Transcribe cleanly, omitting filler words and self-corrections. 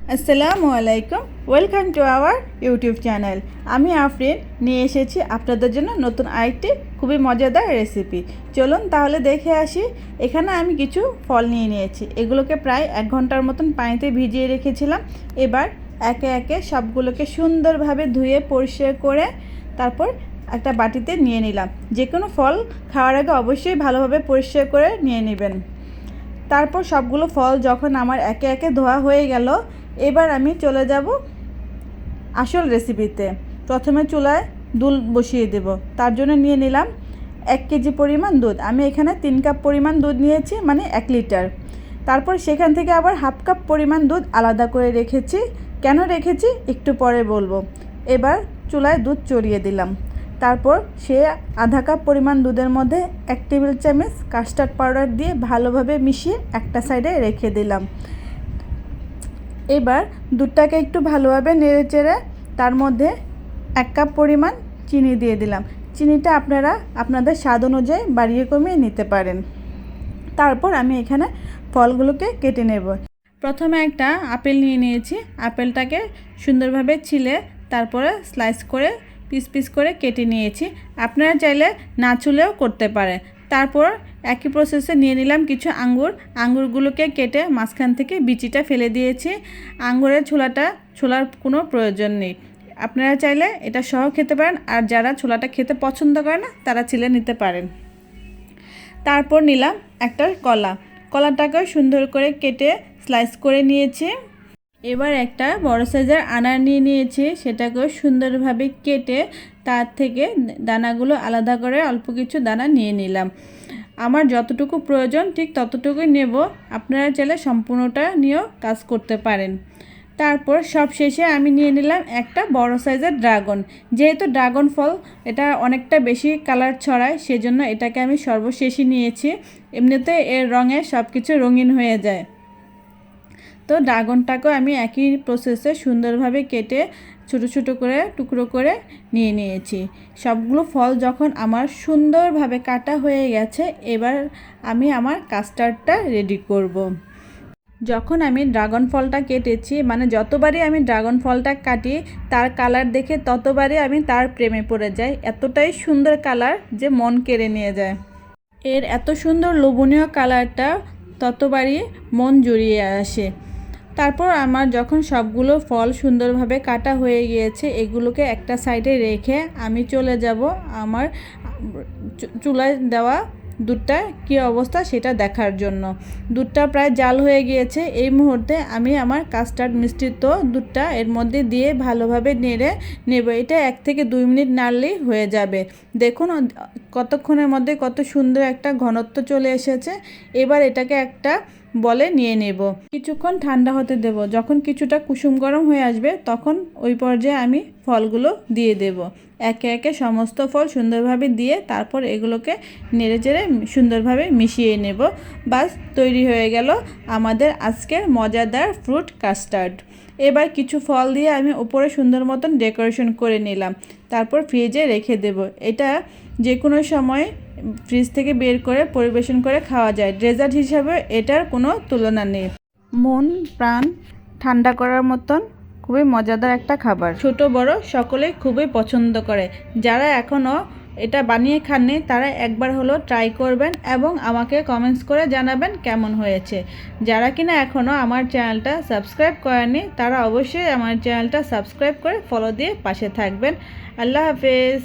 আসসালামু আলাইকুম, welcome to our YouTube channel. আমি আফরিন নিয়ে এসেছি আপনাদের জন্য নতুন আরেকটি খুবই মজাদার রেসিপি। চলুন তাহলে দেখে আসি। এখানে আমি কিছু ফল নিয়ে নিয়েছি, এগুলোকে প্রায় 1 ঘন্টার মতন পানিতে ভিজিয়ে রেখেছিলাম। এবার একে একে সবগুলোকে সুন্দরভাবে ধুয়ে পরিষ্কার করে তারপর একটা বাটিতে নিয়ে নিলাম। যে কোনো ফল খাওয়ার আগে অবশ্যই ভালোভাবে পরিষ্কার করে নিয়ে নেবেন। তারপর সবগুলো ফল যখন আমার একে একে ধোয়া হয়ে গেল, এবার আমি চলে যাব আসল রেসিপিতে। প্রথমে চুলায় দুধ বসিয়ে দেব। তার জন্য নিয়ে নিলাম 1 কেজি পরিমাণ দুধ। আমি এখানে 3 কাপ পরিমাণ দুধ নিয়েছি, মানে 1 লিটার। তারপর সেখান থেকে আবার হাফ কাপ পরিমাণ দুধ আলাদা করে রেখেছি। কেন রেখেছি একটু পরে বলবো। এবার চুলায় দুধ চড়িয়ে দিলাম। তারপর সে আধা কাপ পরিমাণ দুধের মধ্যে 1 টেবিল চামচ কাস্টার্ড পাউডার দিয়ে ভালোভাবে মিশিয়ে একটা সাইডে রেখে দিলাম। এবার দুধটাকে একটু ভালোভাবে নেড়েচেড়ে তার মধ্যে 1 কাপ পরিমাণ চিনি দিয়ে দিলাম। চিনিটা আপনারা আপনাদের স্বাদ অনুযায়ী বাড়িয়ে কমিয়ে নিতে পারেন। তারপর আমি এখানে ফলগুলোকে কেটে নেব। প্রথমে একটা আপেল নিয়ে নিয়েছি। আপেলটাকে সুন্দরভাবে ছিলে তারপরে স্লাইস করে পিস পিস করে কেটে নিয়েছি। আপনারা চাইলে না ছুলেও করতে পারেন। তারপর একই প্রসেসে নিয়ে নিলাম কিছু আঙ্গুর। আঙ্গুরগুলোকে কেটে মাঝখান থেকে বিচিটা ফেলে দিয়েছি। আঙ্গুরের ছোলার কোনো প্রয়োজন নেই। আপনারা চাইলে এটা সহ খেতে পারেন, আর যারা ছোলাটা খেতে পছন্দ করে না তারা ছিলে নিতে পারেন। তারপর নিলাম একটা কলাটাকেও সুন্দর করে কেটে স্লাইস করে নিয়েছি। এবার একটা বড় সাইজের আনার নিয়ে নিয়েছি, সেটাকেও সুন্দরভাবে কেটে তার থেকে দানাগুলো আলাদা করে অল্প কিছু দানা নিয়ে নিলাম। আমার যতটুকু প্রয়োজন ঠিক ততটুকুই নেব। আপনারা চাইলে সম্পূর্ণটা নিয়েও কাজ করতে পারেন। তারপর সব শেষে আমি নিয়ে নিলাম একটা বড় সাইজের ড্রাগন। যেহেতু ড্রাগন ফল এটা অনেকটা বেশি কালার ছড়ায়, সেজন্য এটাকে আমি সর্বশেষে নিয়েছি। এমনিতে এর রঙে সব কিছু রঙিন হয়ে যায়। তো ড্রাগনটাকেও আমি একই প্রসেসে সুন্দরভাবে কেটে ছোটো ছোটো করে টুকরো করে নিয়ে নিয়েছি। সবগুলো ফল যখন আমার সুন্দরভাবে কাটা হয়ে গেছে, এবার আমি আমার কাস্টার্ডটা রেডি করব। যখন আমি ড্রাগন ফলটা কেটেছি, মানে যতবারই আমি ড্রাগন ফলটা কাটি তার কালার দেখে ততবারই আমি তার প্রেমে পড়ে যাই। এতটাই সুন্দর কালার যে মন কেড়ে নিয়ে যায়। এর এত সুন্দর লোভনীয় কালারটা ততবারই মন জুড়িয়ে আসে। তারপর আমার যখন সবগুলো ফল সুন্দরভাবে কাটা হয়ে গিয়েছে, এগুলোকে একটা সাইডে রেখে আমি চলে যাব আমার চুলায় দেওয়া দুধটা কী অবস্থা সেটা দেখার জন্য। দুধটা প্রায় জাল হয়ে গিয়েছে। এই মুহূর্তে আমি আমার কাস্টার্ড মিশ্রিত দুধটা এর মধ্যে দিয়ে ভালোভাবে নেড়ে নেব। এটা 1 থেকে 2 মিনিট নাড়লেই হয়ে যাবে। দেখুন কতক্ষণের মধ্যে কত সুন্দর একটা ঘনত্ব চলে এসেছে। এবার এটাকে একটা বলে নিয়ে নেব। কিছুক্ষণ ঠান্ডা হতে দেব। যখন কিছুটা কুসুম গরম হয়ে আসবে তখন ওই পর্যায়ে আমি ফলগুলো দিয়ে দেব। একে একে সমস্ত ফল সুন্দরভাবে দিয়ে তারপর এগুলোকে নেড়েচেড়ে সুন্দরভাবে মিশিয়ে নেব। বাস তৈরি হয়ে গেল আমাদের আজকের মজাদার ফ্রুট কাস্টার্ড। এবার কিছু ফল দিয়ে আমি উপরে সুন্দর মতন ডেকোরেশন করে নিলাম। তারপর ফ্রিজে রেখে দেব। এটা যে কোনো সময় ফ্রিজ থেকে বের করে পরিবেশন করে খাওয়া যায়। ডেজার্ট হিসাবে এটার কোনো তুলনা নেই। মন প্রাণ ঠান্ডা করার মতন খুবই মজাদার একটা খাবার। ছোট বড় সকলেই খুবই পছন্দ করে। যারা এখনও এটা বানিয়ে খাননি তারা একবার হলো ট্রাই করবেন এবং আমাকে কমেন্টস করে জানাবেন কেমন হয়েছে। যারা কিনা এখনও আমার চ্যানেলটা সাবস্ক্রাইব করেনি তারা অবশ্যই আমার চ্যানেলটা সাবস্ক্রাইব করে ফলো দিয়ে পাশে থাকবেন। আল্লাহ হাফেজ।